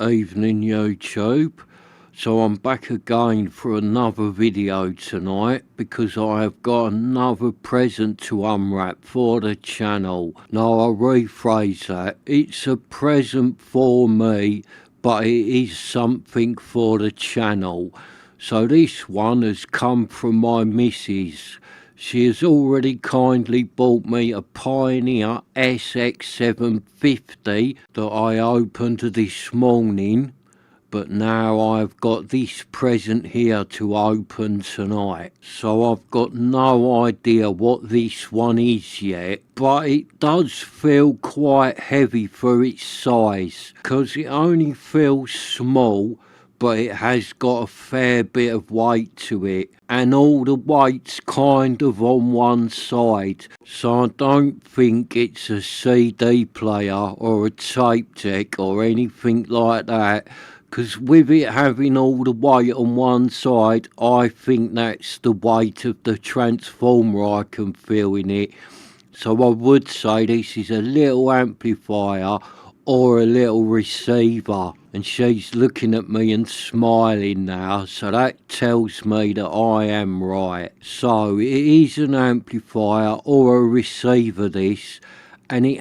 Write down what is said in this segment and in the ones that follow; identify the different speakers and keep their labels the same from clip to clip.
Speaker 1: Evening YouTube. So I'm back again for another video tonight because I have got another present to unwrap for the channel. Now I'll rephrase that. It's a present for me, but it is something for the channel. So this one has come from my missus. She has already kindly bought me a Pioneer SX750 that I opened this morning, but now I've got this present here to open tonight. So I've got no idea what this one is yet, but it does feel quite heavy for its size, because it only feels small, but it has got a fair bit of weight to it, and all the weight's kind of on one side, so I don't think it's a CD player or a tape deck or anything like that, because with it having all the weight on one side, I think that's the weight of the transformer I can feel in it. So I would say this is a little amplifier or a little receiver. And she's looking at me and smiling now, so that tells me that I am right. So it is an amplifier or a receiver, this, and it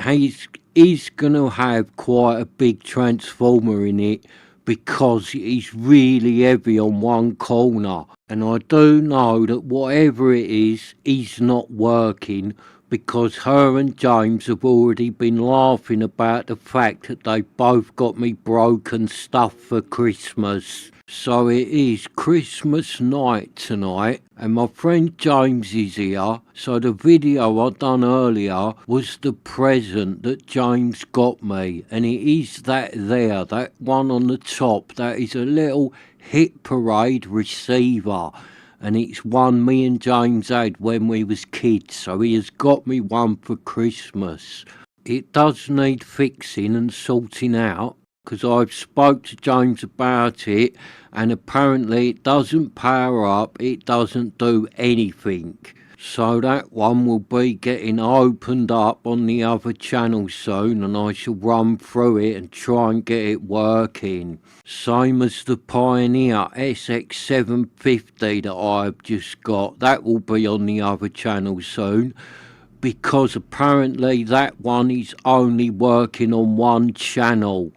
Speaker 1: is going to have quite a big transformer in it because it is really heavy on one corner. And I do know that whatever it is not working, because her and James have already been laughing about the fact that they both got me broken stuff for Christmas. So it is Christmas night tonight, and my friend James is here. So the video I done earlier was the present that James got me, and it is that there, that one on the top, that is a little Hit Parade receiver. And it's one me and James had when we was kids, so he has got me one for Christmas. It does need fixing and sorting out, because I've spoke to James about it, and apparently it doesn't power up, it doesn't do anything. So that one will be getting opened up on the other channel soon, and I shall run through it and try and get it working. Same as the Pioneer SX750 that I've just got. That will be on the other channel soon, because apparently that one is only working on one channel.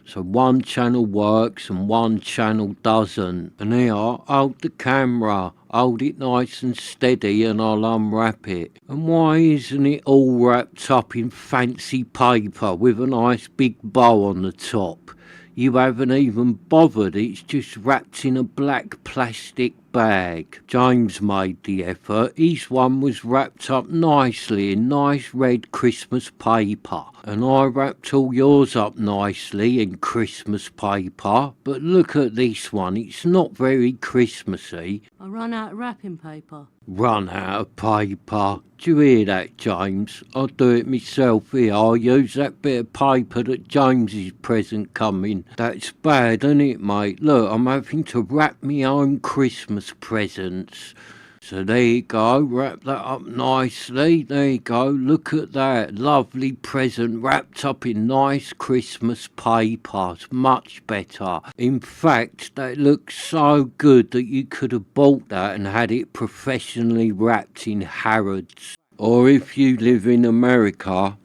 Speaker 1: So one channel works and one channel doesn't. And here, hold the camera, hold it nice and steady and I'll unwrap it. And why isn't it all wrapped up in fancy paper with a nice big bow on the top? You haven't even bothered, it's just wrapped in a black plastic bag. James made the effort. His one was wrapped up nicely in nice red Christmas paper. And I wrapped all yours up nicely in Christmas paper. But look at this one, it's not very Christmassy.
Speaker 2: I run out of wrapping paper.
Speaker 1: Run out of paper. Do you hear that, James? I'll do it myself here. I'll use that bit of paper that James's present come in. That's bad, isn't it, mate? Look, I'm having to wrap my own Christmas presents. So there you go, wrap that up nicely. There you go, look at that. Lovely present wrapped up in nice Christmas paper. It's much better. In fact, that looks so good that you could have bought that and had it professionally wrapped in Harrods. Or if you live in America,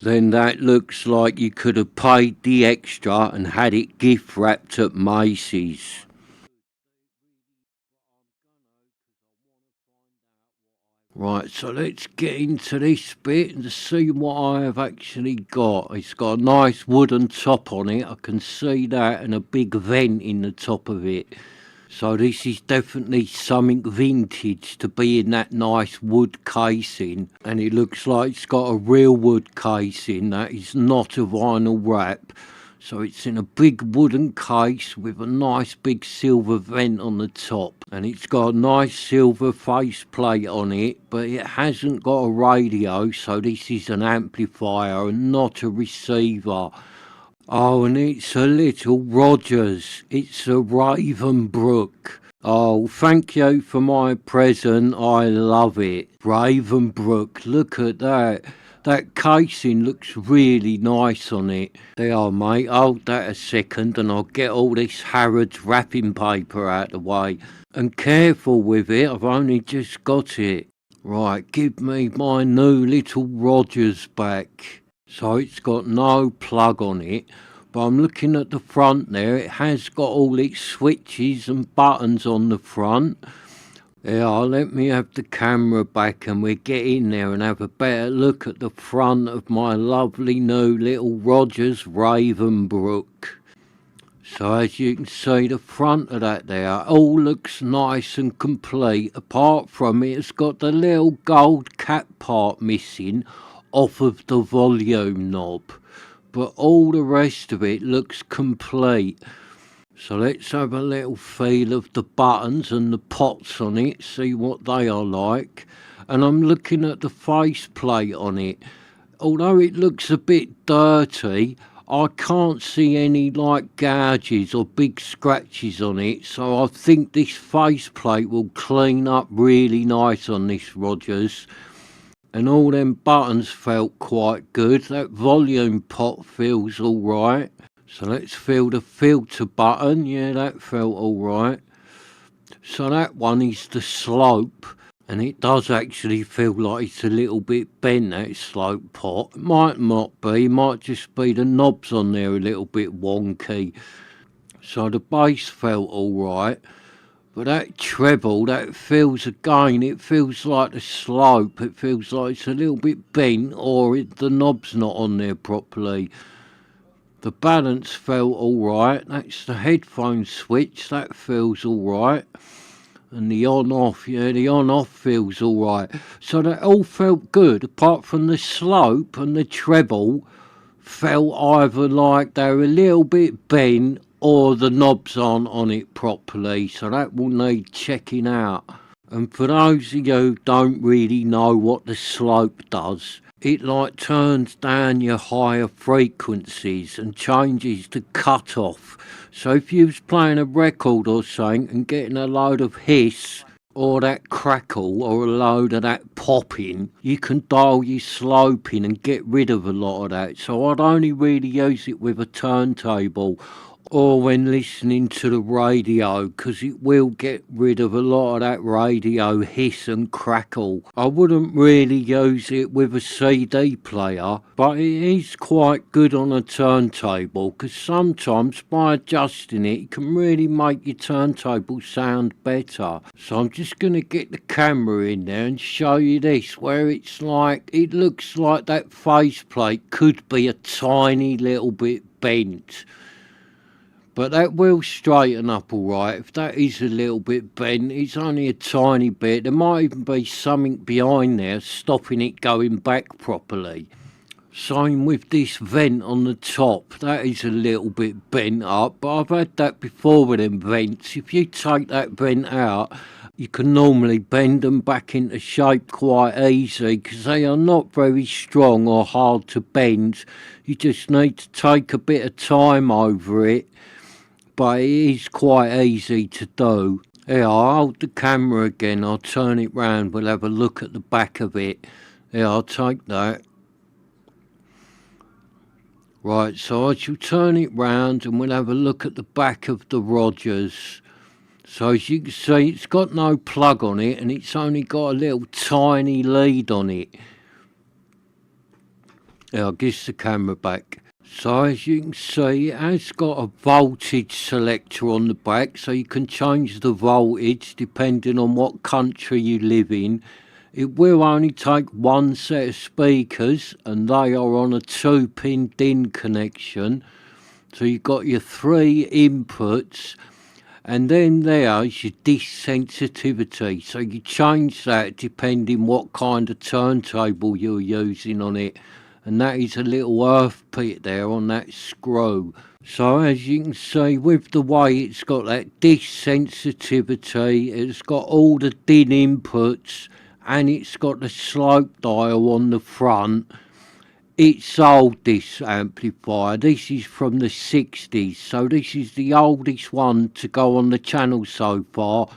Speaker 1: then that looks like you could have paid the extra and had it gift wrapped at Macy's. Right, so let's get into this bit and see what I have actually got. It's got a nice wooden top on it, I can see that, and a big vent in the top of it. So this is definitely something vintage to be in that nice wood casing. And it looks like it's got a real wood casing, that is not a vinyl wrap. So it's in a big wooden case with a nice big silver vent on the top. And it's got a nice silver faceplate on it, but it hasn't got a radio, so this is an amplifier and not a receiver. Oh, and it's a little Rogers. It's a Ravensbrook. Oh, thank you for my present. I love it. Ravensbrook, look at that. That casing looks really nice on it. There, mate, hold that a second and I'll get all this Harrods wrapping paper out the way. And careful with it, I've only just got it. Right, give me my new little Rogers back. So it's got no plug on it, but I'm looking at the front there. It has got all its switches and buttons on the front. Yeah, let me have the camera back and we'll get in there and have a better look at the front of my lovely new little Rogers Ravensbrook. So as you can see, the front of that there all looks nice and complete. Apart from it's got the little gold cap part missing off of the volume knob. But all the rest of it looks complete. So let's have a little feel of the buttons and the pots on it, see what they are like. And I'm looking at the faceplate on it. Although it looks a bit dirty, I can't see any like gouges or big scratches on it. So I think this faceplate will clean up really nice on this Rogers. And all them buttons felt quite good. That volume pot feels alright. So let's feel the filter button. Yeah, that felt alright. So that one is the slope. And it does actually feel like it's a little bit bent, that slope pot. It might not be. It might just be the knobs on there a little bit wonky. So the bass felt alright. But that treble, that feels again, it feels like the slope. It feels like it's a little bit bent or the knob's not on there properly. The balance felt alright. That's the headphone switch. That feels alright. And the on-off, yeah, the on-off feels alright. So that all felt good, apart from the slope and the treble felt either like they were a little bit bent or the knobs aren't on it properly. So that will need checking out. And for those of you who don't really know what the slope does, it like turns down your higher frequencies and changes the cut-off. So if you was playing a record or something and getting a load of hiss or that crackle or a load of that popping, you can dial your slope in and get rid of a lot of that. So I'd only really use it with a turntable or when listening to the radio, because it will get rid of a lot of that radio hiss and crackle. I wouldn't really use it with a CD player, but it is quite good on a turntable, because sometimes by adjusting it, it can really make your turntable sound better. So I'm just going to get the camera in there and show you this, where it's like, it looks like that faceplate could be a tiny little bit bent. But that will straighten up alright. If that is a little bit bent, it's only a tiny bit. There might even be something behind there stopping it going back properly. Same with this vent on the top. That is a little bit bent up, but I've had that before with them vents. If you take that vent out, you can normally bend them back into shape quite easy because they are not very strong or hard to bend. You just need to take a bit of time over it. But it is quite easy to do. Here, I'll hold the camera again, I'll turn it round, we'll have a look at the back of it. Here, I'll take that. Right, so I shall turn it round and we'll have a look at the back of the Rogers. So as you can see, it's got no plug on it and it's only got a little tiny lead on it. Here, I'll give the camera back. So as you can see, it has got a voltage selector on the back, so you can change the voltage depending on what country you live in. It will only take one set of speakers and they are on a 2-pin DIN connection. So you've got your 3 inputs and then there is your dish sensitivity. So you change that depending what kind of turntable you're using on it. And that is a little earth pit there on that screw. So as you can see, with the way it's got that dish sensitivity, it's got all the DIN inputs and it's got the slope dial on the front. It's old, this amplifier. This is from the 60s, so this is the oldest one to go on the channel so far.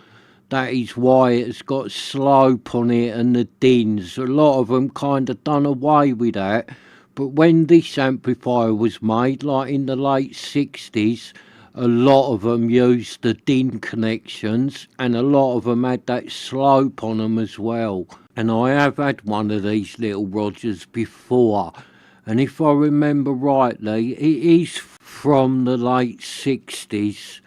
Speaker 1: That is why it's got slope on it and the dins. A lot of them kind of done away with that. But when this amplifier was made, like in the late 60s, a lot of them used the din connections and a lot of them had that slope on them as well. And I have had one of these little Rogers before. And if I remember rightly, it is from the late 60s.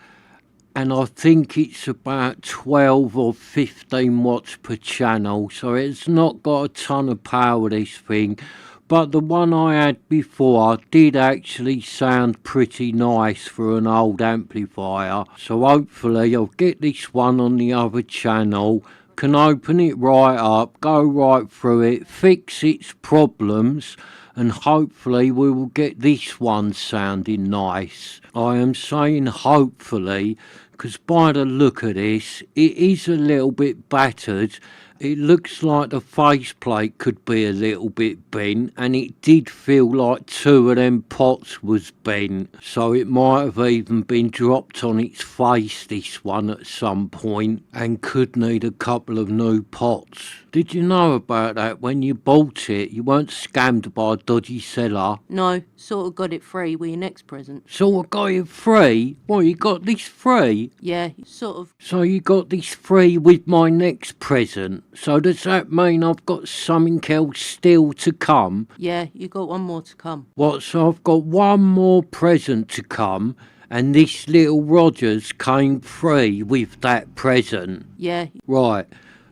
Speaker 1: And I think it's about 12 or 15 watts per channel, so it's not got a ton of power, this thing. But the one I had before did actually sound pretty nice for an old amplifier. So hopefully I'll get this one on the other channel, can open it right up, go right through it, fix its problems, and hopefully we will get this one sounding nice. I am saying hopefully, because by the look of this, it is a little bit battered. It looks like the faceplate could be a little bit bent, and it did feel like two of them pots was bent, so it might have even been dropped on its face, this one, at some point, and could need a couple of new pots. Did you know about that when you bought it? You weren't scammed by a dodgy seller?
Speaker 2: No, sort of got it free with your next present.
Speaker 1: Sort of got it free? What, you got this free?
Speaker 2: Yeah, sort of.
Speaker 1: So you got this free with my next present. So does that mean I've got something else still to come?
Speaker 2: Yeah, you got one more to come.
Speaker 1: What, so I've got one more present to come, and this little Rogers came free with that present?
Speaker 2: Yeah.
Speaker 1: Right.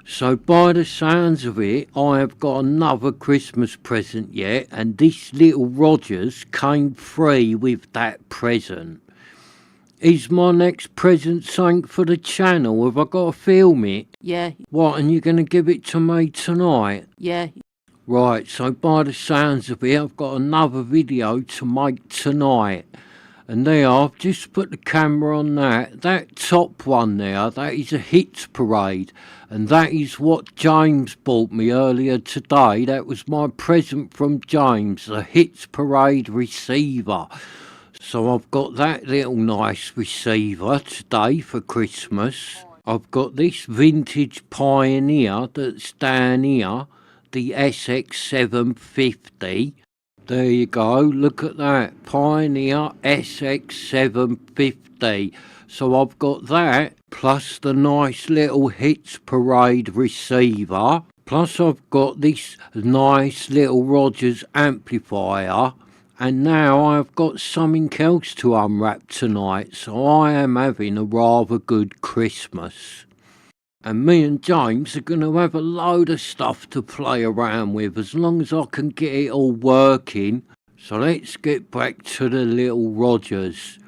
Speaker 1: So by the sounds of it, I have got another Christmas present yet, and this little Rogers came free with that present. Is my next present something for the channel? Have I got to film it?
Speaker 2: Yeah.
Speaker 1: What, and you're going to give it to me tonight?
Speaker 2: Yeah.
Speaker 1: Right, so by the sounds of it, I've got another video to make tonight. And there, I've just put the camera on that. That top one there, that is a hits parade. And that is what James bought me earlier today. That was my present from James, a hits parade receiver. So I've got that little nice receiver today for Christmas. I've got this vintage Pioneer that's down here, the SX750. There you go, look at that, Pioneer SX750. So I've got that, plus the nice little Hits Parade receiver, plus I've got this nice little Rogers amplifier, and now I've got something else to unwrap tonight, so I am having a rather good Christmas. And me and James are going to have a load of stuff to play around with as long as I can get it all working. So let's get back to the little Rogers.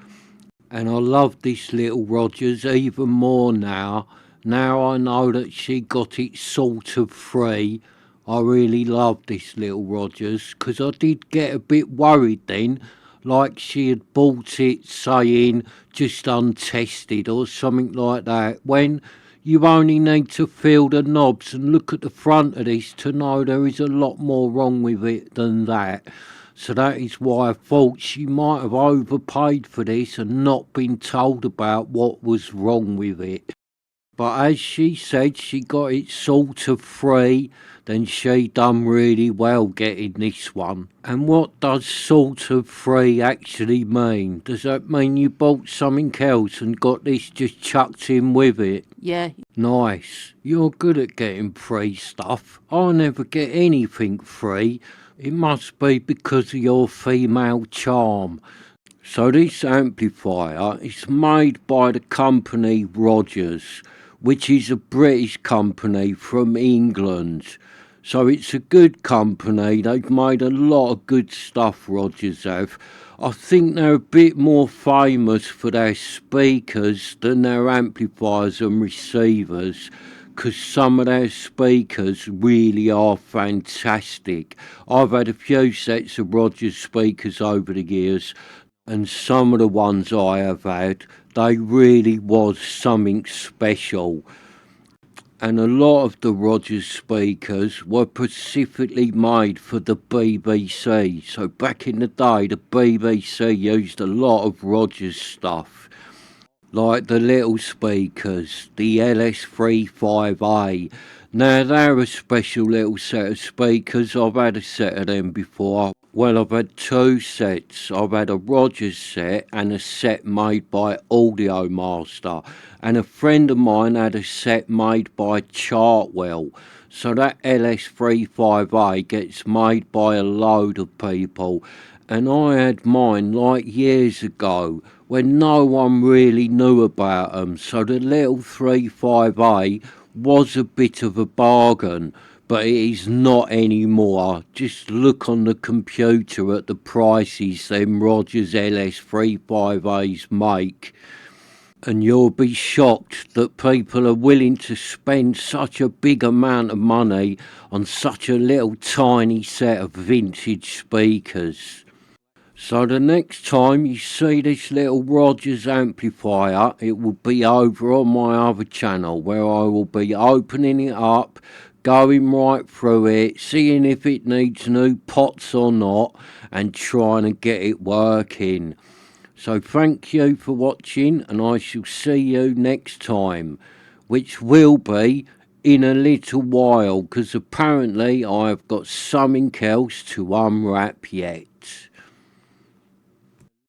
Speaker 1: And I love this little Rogers even more now. Now I know that she got it sort of free. I really love this little Rogers, because I did get a bit worried then, like she had bought it saying just untested or something like that, when you only need to feel the knobs and look at the front of this to know there is a lot more wrong with it than that. So that is why I thought she might have overpaid for this and not been told about what was wrong with it. But as she said she got it sort of free, then she done really well getting this one. And what does sort of free actually mean? Does that mean you bought something else and got this just chucked in with it?
Speaker 2: Yeah.
Speaker 1: Nice. You're good at getting free stuff. I never get anything free. It must be because of your female charm. So this amplifier is made by the company Rogers, which is a British company from England. So it's a good company. They've made a lot of good stuff, Rogers have. I think they're a bit more famous for their speakers than their amplifiers and receivers, because some of their speakers really are fantastic. I've had a few sets of Rogers speakers over the years, and some of the ones I have had, they really was something special. And a lot of the Rogers speakers were specifically made for the BBC. So back in the day, the BBC used a lot of Rogers stuff. like the little speakers, the LS35A. Now they're a special little set of speakers. I've had a set of them before. Well, I've had two sets. I've had a Rogers set and a set made by Audio Master. And a friend of mine had a set made by Chartwell. So that LS35A gets made by a load of people. And I had mine like years ago when no one really knew about them. So the little 35A was a bit of a bargain, but it is not anymore. Just look on the computer at the prices them Rogers LS35As make, and you'll be shocked that people are willing to spend such a big amount of money on such a little tiny set of vintage speakers. So the next time you see this little Rogers amplifier, it will be over on my other channel where I will be opening it up, going right through it, seeing if it needs new pots or not, and trying to get it working. So thank you for watching, and I shall see you next time, which will be in a little while, because apparently I've got something else to unwrap yet.